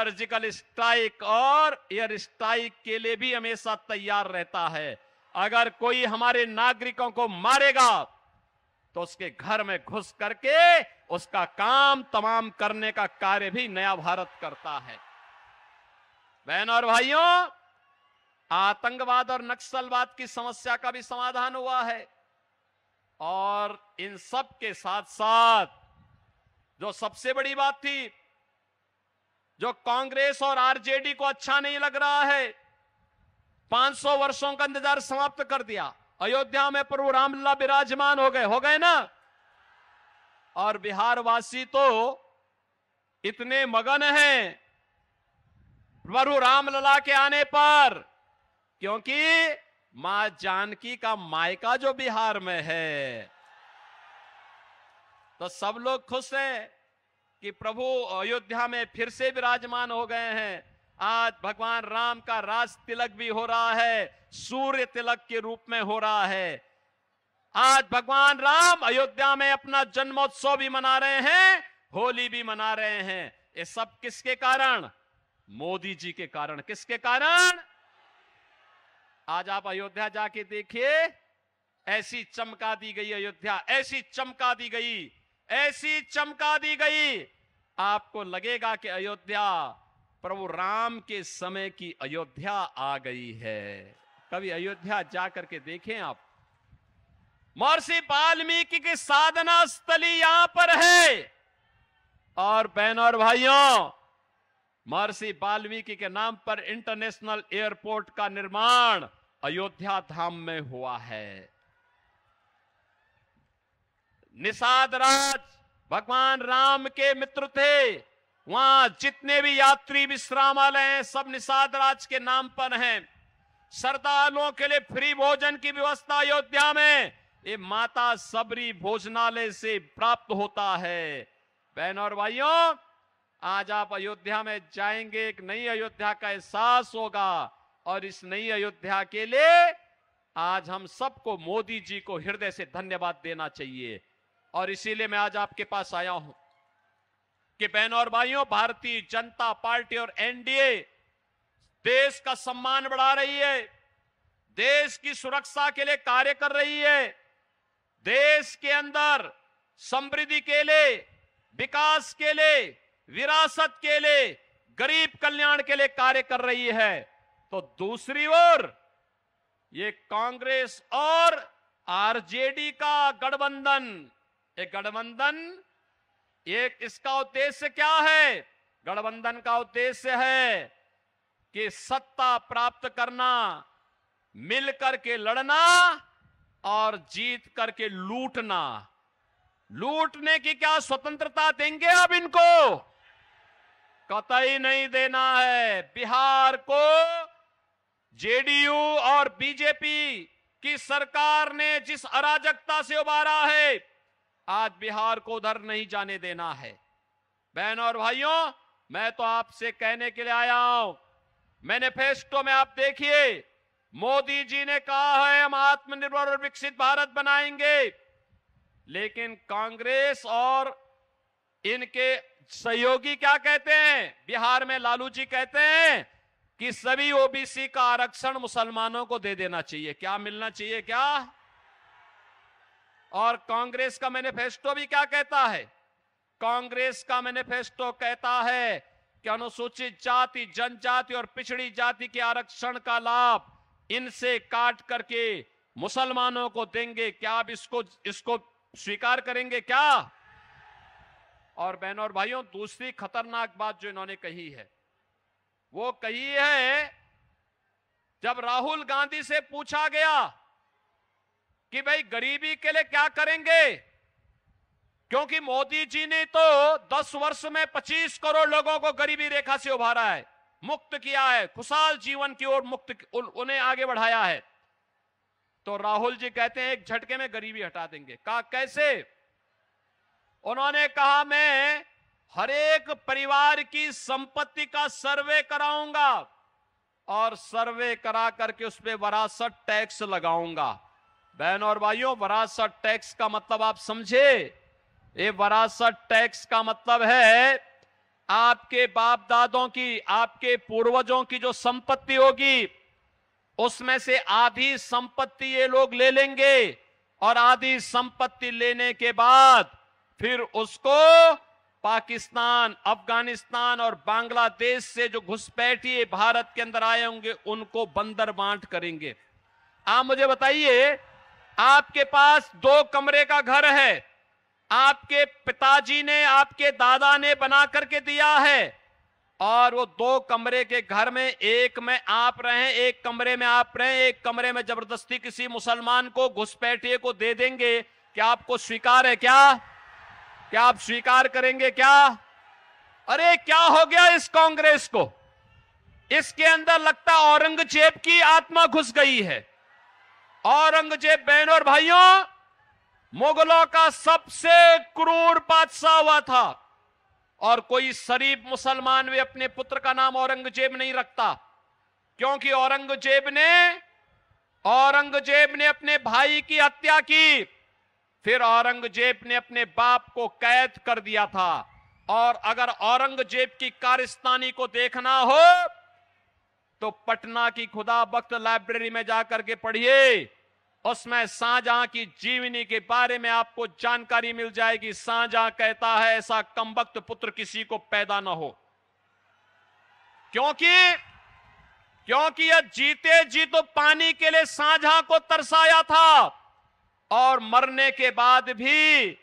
Surgical strike और air strike के लिए भी हमेशा तैयार रहता है। अगर कोई हमारे नागरिकों को मारेगा तो उसके घर में घुस करके उसका काम तमाम करने का कार्य भी नया भारत करता है। बहनों और भाइयों, आतंकवाद और नक्सलवाद की समस्या का भी समाधान हुआ है और इन सब के साथ साथ जो सबसे बड़ी बात थी, जो कांग्रेस और आरजेडी को अच्छा नहीं लग रहा है, 500 वर्षों का इंतजार समाप्त कर दिया। अयोध्या में प्रभु रामलला विराजमान हो गए ना। और बिहार वासी तो इतने मगन हैं प्रभु रामलला के आने पर, क्योंकि मां जानकी का मायका जो बिहार में है, तो सब लोग खुश हैं कि प्रभु अयोध्या में फिर से विराजमान हो गए हैं। आज भगवान राम का राज तिलक भी हो रहा है, सूर्य तिलक के रूप में हो रहा है। आज भगवान राम अयोध्या में अपना जन्मोत्सव भी मना रहे हैं, होली भी मना रहे हैं। ये सब किसके कारण? मोदी जी के कारण। किसके कारण? आज आप अयोध्या जाके देखिए, ऐसी चमका दी गई अयोध्या, ऐसी चमका दी गई, ऐसी चमका दी गई, आपको लगेगा कि अयोध्या प्रभु राम के समय की अयोध्या आ गई है। कभी अयोध्या जाकर के देखें आप। महर्षि वाल्मीकि की साधना स्थली यहां पर है। और बहनों और भाइयों, महर्षि वाल्मीकि के नाम पर इंटरनेशनल एयरपोर्ट का निर्माण अयोध्या धाम में हुआ है। निषाद राज भगवान राम के मित्र थे। वहां जितने भी यात्री विश्रामालय हैं, सब निषाद राज के नाम पर हैं। श्रद्धालुओं के लिए फ्री भोजन की व्यवस्था अयोध्या में ये माता सबरी भोजनालय से प्राप्त होता है। बहनों और भाइयों, आज आप अयोध्या में जाएंगे, एक नई अयोध्या का एहसास होगा। और इस नई अयोध्या के लिए आज हम सबको मोदी जी को हृदय से धन्यवाद देना चाहिए। और इसीलिए मैं आज आपके पास आया हूं कि बहनों और भाइयों, भारतीय जनता पार्टी और एनडीए देश का सम्मान बढ़ा रही है, देश की सुरक्षा के लिए कार्य कर रही है, देश के अंदर समृद्धि के लिए, विकास के लिए, विरासत के लिए, गरीब कल्याण के लिए कार्य कर रही है। तो दूसरी ओर ये कांग्रेस और आरजेडी का गठबंधन, एक गठबंधन, एक इसका उद्देश्य क्या है? गठबंधन का उद्देश्य है कि सत्ता प्राप्त करना, मिलकर के लड़ना और जीत करके लूटना। लूटने की क्या स्वतंत्रता देंगे अब इनको? कतई नहीं देना है। बिहार को जेडीयू और बीजेपी की सरकार ने जिस अराजकता से उबारा है, आज बिहार को उधर नहीं जाने देना है। बहनों और भाइयों, मैं तो आपसे कहने के लिए आया हूं, मैनिफेस्टो में आप देखिए, मोदी जी ने कहा है हम आत्मनिर्भर और विकसित भारत बनाएंगे। लेकिन कांग्रेस और इनके सहयोगी क्या कहते हैं? बिहार में लालू जी कहते हैं कि सभी ओबीसी का आरक्षण मुसलमानों को दे देना चाहिए। क्या मिलना चाहिए क्या? और कांग्रेस का मैनिफेस्टो भी क्या कहता है? कांग्रेस का मैनिफेस्टो कहता है कि अनुसूचित जाति, जनजाति और पिछड़ी जाति के आरक्षण का लाभ इनसे काट करके मुसलमानों को देंगे। क्या आप इसको स्वीकार करेंगे क्या? और बहनों और भाइयों, दूसरी खतरनाक बात जो इन्होंने कही है, वो कही है, जब राहुल गांधी से पूछा गया कि भाई गरीबी के लिए क्या करेंगे, क्योंकि मोदी जी ने तो 10 वर्ष में 25 करोड़ लोगों को गरीबी रेखा से उभारा है, मुक्त किया है, खुशहाल जीवन की ओर उन्हें आगे बढ़ाया है। तो राहुल जी कहते हैं एक झटके में गरीबी हटा देंगे। कहा कैसे? उन्होंने कहा मैं हर एक परिवार की संपत्ति का सर्वे कराऊंगा और सर्वे करा करके उस पर वरासत टैक्स लगाऊंगा। बहनों और भाइयों, वरासत टैक्स का मतलब आप समझे? ये वरासत टैक्स का मतलब है आपके बाप दादों की, आपके पूर्वजों की जो संपत्ति होगी, उसमें से आधी संपत्ति ये लोग ले लेंगे और आधी संपत्ति लेने के बाद फिर उसको पाकिस्तान, अफगानिस्तान और बांग्लादेश से जो घुसपैठिए भारत के अंदर आए होंगे उनको बंदर बांट करेंगे। आप मुझे बताइए, आपके पास 2 कमरे का घर है, आपके पिताजी ने, आपके दादा ने बना करके दिया है, और वो 2 कमरे के घर में एक में आप रहें, एक कमरे में आप रहें, एक कमरे में जबरदस्ती किसी मुसलमान को, घुसपैठिए को दे देंगे, क्या आपको स्वीकार है? क्या आप स्वीकार करेंगे क्या? अरे क्या हो गया इस कांग्रेस को? इसके अंदर लगता औरंगजेब की आत्मा घुस गई है। औरंगजेब, बहनों और भाइयों, मुगलों का सबसे क्रूर बादशाह हुआ था, और कोई शरीफ मुसलमान भी अपने पुत्र का नाम औरंगजेब नहीं रखता, क्योंकि औरंगजेब ने अपने भाई की हत्या की, फिर औरंगजेब ने अपने बाप को कैद कर दिया था। और अगर औरंगजेब की कारस्तानी को देखना हो तो पटना की खुदा बख्त लाइब्रेरी में जाकर के पढ़िए, उसमें शाहजहां की जीवनी के बारे में आपको जानकारी मिल जाएगी। शाहजहां कहता है ऐसा कमबख्त पुत्र किसी को पैदा ना हो, क्योंकि यह जीते जी तो पानी के लिए शाहजहां को तरसाया था, और मरने के बाद भी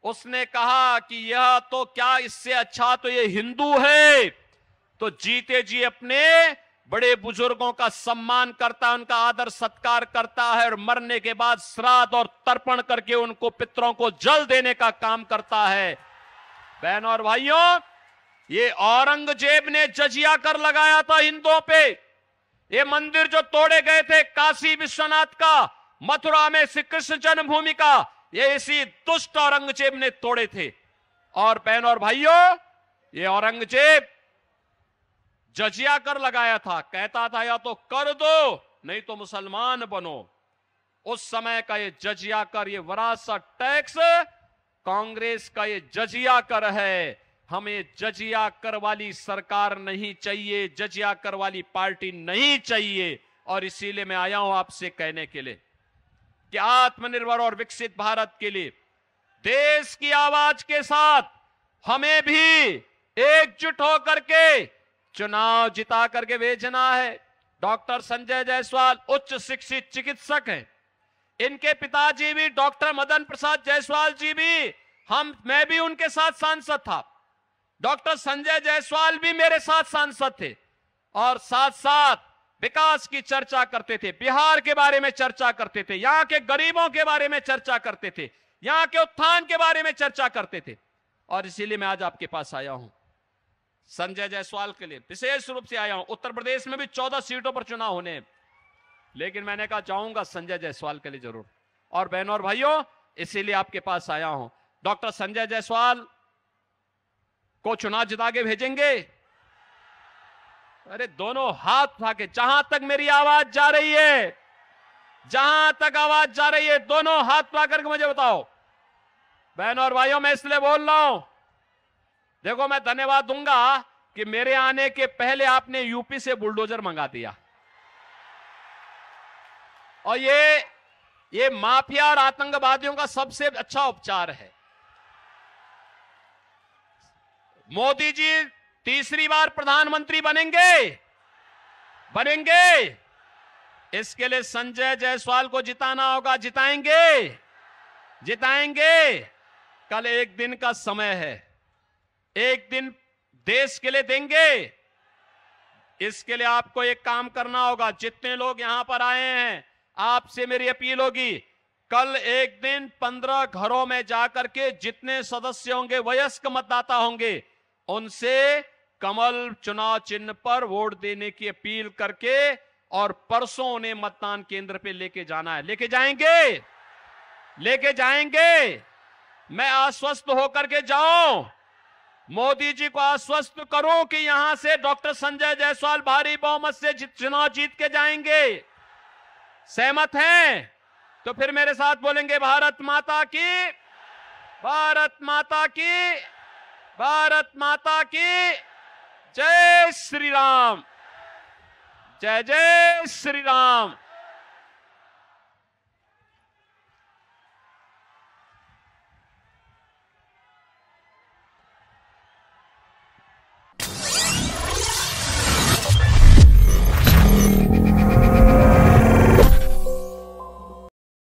उसने कहा कि यह तो क्या, इससे अच्छा तो ये हिंदू है। तो जीते जी अपने बड़े बुजुर्गों का सम्मान करता है, उनका आदर सत्कार करता है, और मरने के बाद श्राद्ध और तर्पण करके उनको, पितरों को जल देने का काम करता है। बहनों और भाइयों, ये औरंगजेब ने जजिया कर लगाया था हिंदुओं पे। ये मंदिर जो तोड़े गए थे काशी विश्वनाथ का, मथुरा में श्री कृष्ण जन्मभूमि का, ये इसी दुष्ट औरंगजेब ने तोड़े थे। और बहनों और भाइयों, ये औरंगजेब जजिया कर लगाया था, कहता था या तो कर दो नहीं तो मुसलमान बनो। उस समय का ये जजिया कर, ये विरासत टैक्स कांग्रेस का ये जजिया कर है। हमें जजिया कर वाली सरकार नहीं चाहिए, जजिया कर वाली पार्टी नहीं चाहिए। और इसीलिए मैं आया हूं आपसे कहने के लिए कि आत्मनिर्भर और विकसित भारत के लिए देश की आवाज के साथ हमें भी एकजुट होकर के चुनाव जिता करके भेजना है। डॉक्टर संजय जायसवाल उच्च शिक्षित चिकित्सक हैं, इनके पिताजी भी डॉक्टर मदन प्रसाद जायसवाल जी भी, मैं भी उनके साथ सांसद था, डॉक्टर संजय जायसवाल भी मेरे साथ सांसद थे, और साथ साथ विकास की चर्चा करते थे, बिहार के बारे में चर्चा करते थे, यहां के गरीबों के बारे में चर्चा करते थे, यहां के उत्थान के बारे में चर्चा करते थे। और इसीलिए मैं आज आपके पास आया हूं संजय जायसवाल के लिए, विशेष रूप से आया हूं। उत्तर प्रदेश में भी 14 सीटों पर चुनाव होने हैं, लेकिन मैंने कहा जाऊंगा संजय जायसवाल के लिए जरूर। और बहनों और भाइयों, इसीलिए आपके पास आया हूं। डॉक्टर संजय जायसवाल को चुनाव जिता के भेजेंगे? अरे दोनों हाथ उठा के, जहां तक मेरी आवाज जा रही है, जहां तक आवाज जा रही है, दोनों हाथ उठा करके मुझे बताओ। बहनों और भाइयों, मैं इसलिए बोल रहा हूं, देखो मैं धन्यवाद दूंगा कि मेरे आने के पहले आपने यूपी से बुलडोजर मंगा दिया, और ये माफिया और आतंकवादियों का सबसे अच्छा उपचार है। मोदी जी तीसरी बार प्रधानमंत्री बनेंगे। इसके लिए संजय जायसवाल को जिताना होगा। जिताएंगे। कल एक दिन का समय है, एक दिन देश के लिए देंगे। इसके लिए आपको एक काम करना होगा। जितने लोग यहां पर आए हैं, आपसे मेरी अपील होगी, कल एक दिन 15 घरों में जाकर के जितने सदस्य होंगे, वयस्क मतदाता होंगे, उनसे कमल चुनाव चिन्ह पर वोट देने की अपील करके, और परसों उन्हें मतदान केंद्र पे लेके जाना है। लेके जाएंगे। मैं आश्वस्त होकर के जाऊं, मोदी जी को आश्वस्त करूं कि यहां से डॉक्टर संजय जायसवाल भारी बहुमत से चुनाव जीत के जाएंगे। सहमत हैं? तो फिर मेरे साथ बोलेंगे, भारत माता की, भारत माता की। भारत माता की जय श्री राम। जय जय श्री राम।